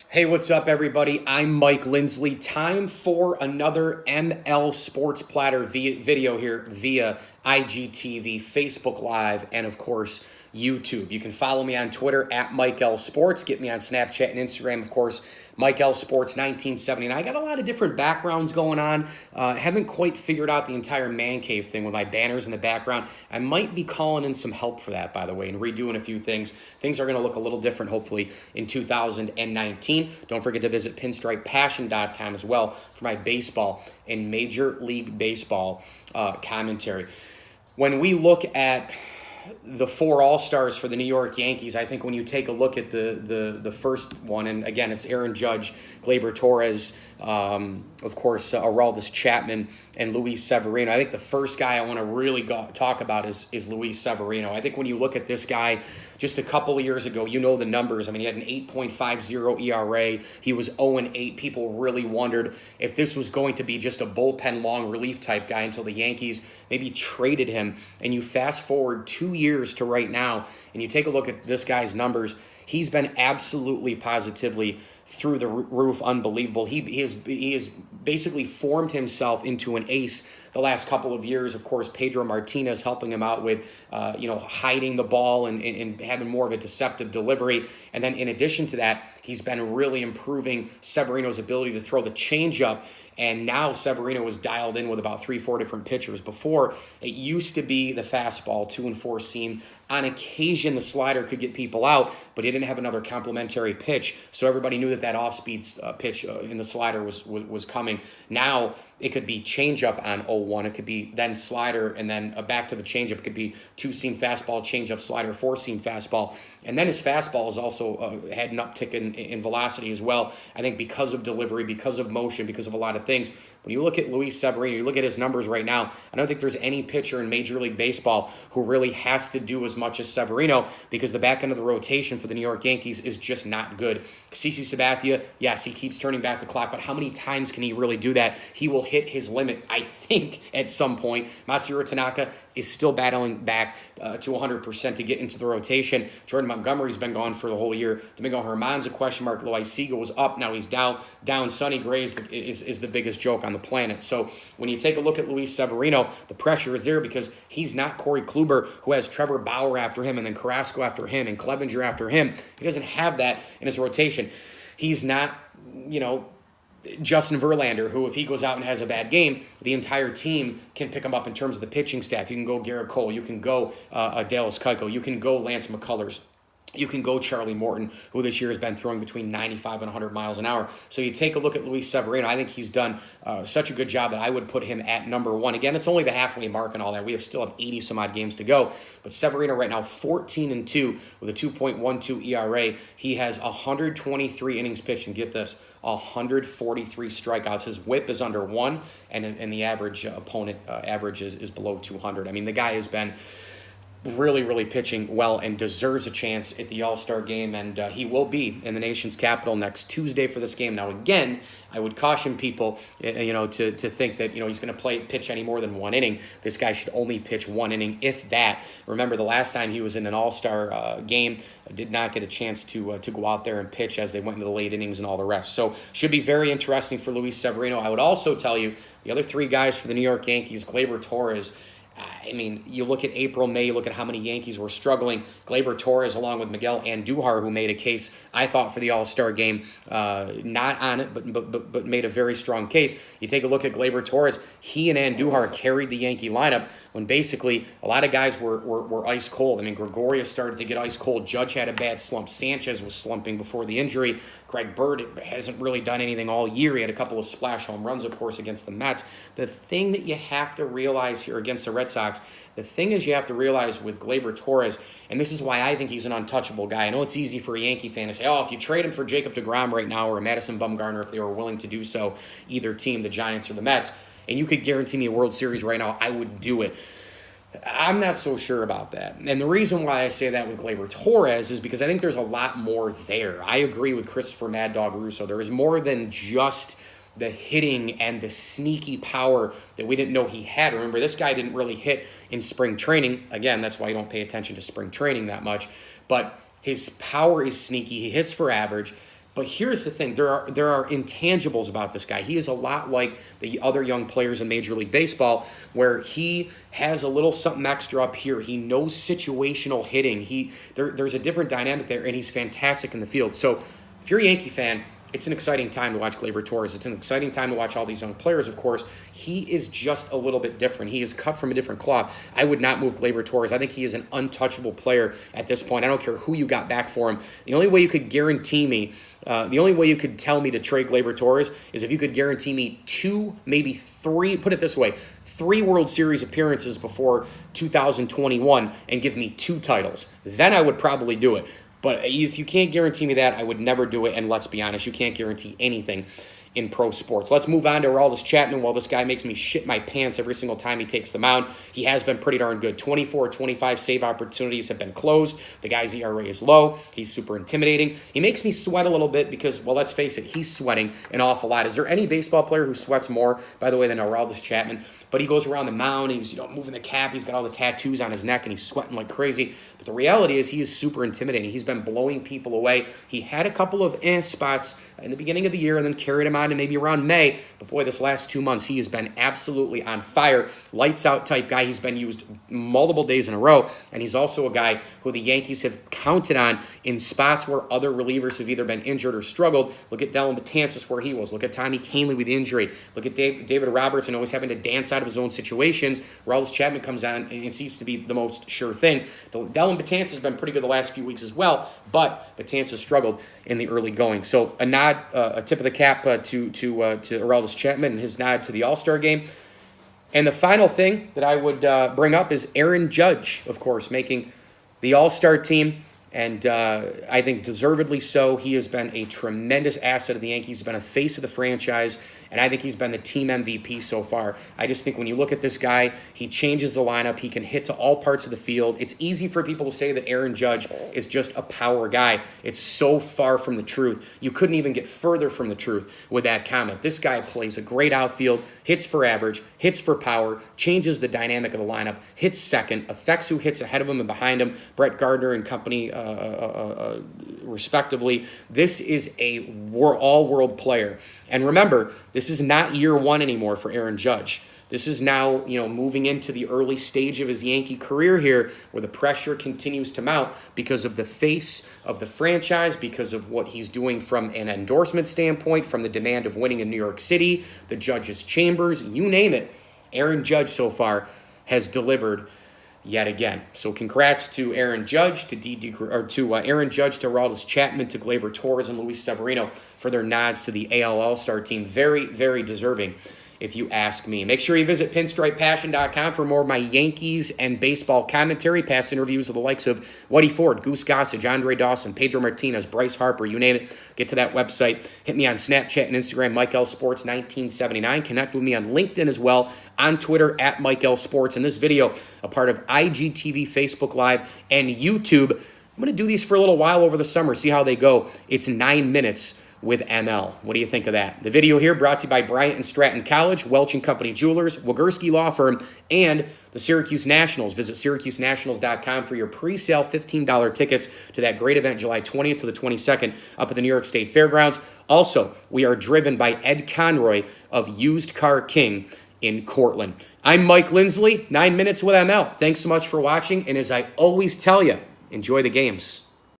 Hey, what's up, everybody? I'm Mike Lindsley. Time for another ML Sports Platter video here via IGTV, Facebook Live, and of course, YouTube. You can follow me on Twitter at Mike L Sports. Get me on Snapchat and Instagram, of course, Mike L Sports 1979. I got a lot of different backgrounds going on. Haven't quite figured out the entire man cave thing with my banners in the background. I might be calling in some help for that, by the way, and redoing a few things. Things are going to look a little different, hopefully, in 2019. Don't forget to visit pinstripepassion.com as well for my baseball and Major League Baseball commentary. When we look at the four All-Stars for the New York Yankees, I think when you take a look at the first one, and again, it's Aaron Judge, Gleyber Torres, of course, Aroldis Chapman, and Luis Severino. I think the first guy I want to really talk about is Luis Severino. I think when you look at this guy just a couple of years ago, you know the numbers. I mean, he had an 8.50 ERA. He was 0-8. People really wondered if this was going to be just a bullpen long relief type guy until the Yankees maybe traded him. And you fast forward 2 years to right now, and you take a look at this guy's numbers. He's been absolutely positively through the roof, unbelievable. He has basically formed himself into an ace the last couple of years. Of course, Pedro Martinez helping him out with, hiding the ball and having more of a deceptive delivery. And then in addition to that, he's been really improving Severino's ability to throw the changeup. And now Severino was dialed in with about 3-4 different pitchers. Before, it used to be the fastball, 2-4 seam. On occasion, the slider could get people out, but he didn't have another complementary pitch. So everybody knew that off-speed pitch in the slider was coming. Now it could be changeup on 0-1. It could be then slider and then back to the changeup. It could be 2-seam fastball, changeup, slider, 4-seam fastball. And then his fastball has also had an uptick in velocity as well. I think because of delivery, because of motion, because of a lot of things. When you look at Luis Severino, you look at his numbers right now, I don't think there's any pitcher in Major League Baseball who really has to do as much as Severino because the back end of the rotation for the New York Yankees is just not good. CC Sabathia, yes, he keeps turning back the clock, but how many times can he really do that? He will hit his limit, I think, at some point. Masahiro Tanaka is still battling back to 100% to get into the rotation. Jordan Montgomery's been gone for the whole year. Domingo Germán's a question mark. Loaiziga was up. Now he's down. Sonny Gray is the biggest joke on the planet. So when you take a look at Luis Severino, the pressure is there because he's not Corey Kluber, who has Trevor Bauer after him and then Carrasco after him and Clevenger after him. He doesn't have that in his rotation. He's not, Justin Verlander, who if he goes out and has a bad game, the entire team can pick him up in terms of the pitching staff. You can go Garrett Cole. You can go Dallas Keuchel. You can go Lance McCullers. You can go Charlie Morton, who this year has been throwing between 95 and 100 miles an hour. So you take a look at Luis Severino. I think he's done such a good job that I would put him at number one. Again, it's only the halfway mark and all that. We still have 80-some-odd games to go. But Severino right now, 14-2 with a 2.12 ERA. He has 123 innings pitched, and get this, 143 strikeouts. His whip is under 1, and the average opponent average is below 200. I mean, the guy has been really, really pitching well and deserves a chance at the All-Star game, and he will be in the nation's capital next Tuesday for this game. Now, again, I would caution people, to think that, he's going to pitch any more than one inning. This guy should only pitch one inning, if that. Remember, the last time he was in an All-Star game, did not get a chance to go out there and pitch as they went into the late innings and all the rest. So, should be very interesting for Luis Severino. I would also tell you, the other three guys for the New York Yankees, Gleyber Torres. I mean, you look at April, May, you look at how many Yankees were struggling. Gleyber Torres, along with Miguel Andujar, who made a case, I thought, for the All-Star game, not on it, but made a very strong case. You take a look at Gleyber Torres, he and Andujar carried the Yankee lineup when basically a lot of guys were ice cold. I mean, Gregorius started to get ice cold. Judge had a bad slump. Sanchez was slumping before the injury. Greg Bird hasn't really done anything all year. He had a couple of splash home runs, of course, against the Mets. The thing that you have to realize here against the Red Sox, the thing is you have to realize with Gleyber Torres, and this is why I think he's an untouchable guy. I know it's easy for a Yankee fan to say, if you trade him for Jacob deGrom right now or Madison Bumgarner, if they were willing to do so, either team, the Giants or the Mets, and you could guarantee me a World Series right now, I would do it. I'm not so sure about that. And the reason why I say that with Gleyber Torres is because I think there's a lot more there. I agree with Christopher Mad Dog Russo. There is more than just the hitting and the sneaky power that we didn't know he had. Remember, this guy didn't really hit in spring training. Again, that's why you don't pay attention to spring training that much. But his power is sneaky. He hits for average. But here's the thing: there are intangibles about this guy. He is a lot like the other young players in Major League Baseball, where he has a little something extra up here. He knows situational hitting. There's a different dynamic there, and he's fantastic in the field. So if you're a Yankee fan, it's an exciting time to watch Gleyber Torres. It's an exciting time to watch all these young players, of course. He is just a little bit different. He is cut from a different cloth. I would not move Gleyber Torres. I think he is an untouchable player at this point. I don't care who you got back for him. The only way you could guarantee me, the only way you could tell me to trade Gleyber Torres is if you could guarantee me 2, maybe 3, put it this way, 3 World Series appearances before 2021 and give me 2 titles. Then I would probably do it. But if you can't guarantee me that, I would never do it. And let's be honest, you can't guarantee anything in pro sports. Let's move on to Aroldis Chapman. While this guy makes me shit my pants every single time he takes the mound, he has been pretty darn good. 24, 25 save opportunities have been closed. The guy's ERA is low. He's super intimidating. He makes me sweat a little bit because, well, let's face it, he's sweating an awful lot. Is there any baseball player who sweats more, by the way, than Aroldis Chapman? But he goes around the mound, he's moving the cap, he's got all the tattoos on his neck, and he's sweating like crazy. But the reality is he is super intimidating. He's been blowing people away. He had a couple of spots in the beginning of the year and then carried him on to maybe around May. But boy, this last 2 months, he has been absolutely on fire. Lights out type guy. He's been used multiple days in a row. And he's also a guy who the Yankees have counted on in spots where other relievers have either been injured or struggled. Look at Dellin Betances where he was. Look at Tommy Kahnle with injury. Look at David Robertson always having to dance out of his own situations. Aroldis Chapman comes on and seems to be the most sure thing. Dellin Betances has been pretty good the last few weeks as well, but Betances struggled in the early going. So a nod, a tip of the cap to Aroldis Chapman and his nod to the All-Star game. And the final thing that I would bring up is Aaron Judge, of course, making the All-Star team. And I think deservedly so. He has been a tremendous asset of the Yankees. He's been a face of the franchise, and I think he's been the team MVP so far. I just think when you look at this guy, he changes the lineup. He can hit to all parts of the field. It's easy for people to say that Aaron Judge is just a power guy. It's so far from the truth. You couldn't even get further from the truth with that comment. This guy plays a great outfield, hits for average, hits for power, changes the dynamic of the lineup, hits second, affects who hits ahead of him and behind him, Brett Gardner and company, respectively. This is a all-world player. And remember, this is not year 1 anymore for Aaron Judge. This is now, moving into the early stage of his Yankee career here where the pressure continues to mount because of the face of the franchise, because of what he's doing from an endorsement standpoint, from the demand of winning in New York City, the judges' chambers, you name it. Aaron Judge so far has delivered yet again. So congrats to Aaron Judge, to Aaron Judge, to Aroldis Chapman, to Gleyber Torres, and Luis Severino for their nods to the AL All-Star team. Very, very deserving, if you ask me. Make sure you visit pinstripepassion.com for more of my Yankees and baseball commentary, past interviews of the likes of Whitey Ford, Goose Gossage, Andre Dawson, Pedro Martinez, Bryce Harper, you name it. Get to that website. Hit me on Snapchat and Instagram, Mike L Sports 1979. Connect with me on LinkedIn as well, on Twitter at Mike L Sports. And this video, a part of IGTV, Facebook Live, and YouTube. I'm going to do these for a little while over the summer, see how they go. It's 9 minutes with ML. What do you think of that? The video here brought to you by Bryant and Stratton College, Welch & Company Jewelers, Wagurski Law Firm, and the Syracuse Nationals. Visit SyracuseNationals.com for your pre-sale $15 tickets to that great event July 20th to the 22nd up at the New York State Fairgrounds. Also, we are driven by Ed Conroy of Used Car King in Cortland. I'm Mike Lindsley, 9 minutes with ML. Thanks so much for watching, and as I always tell you, enjoy the games.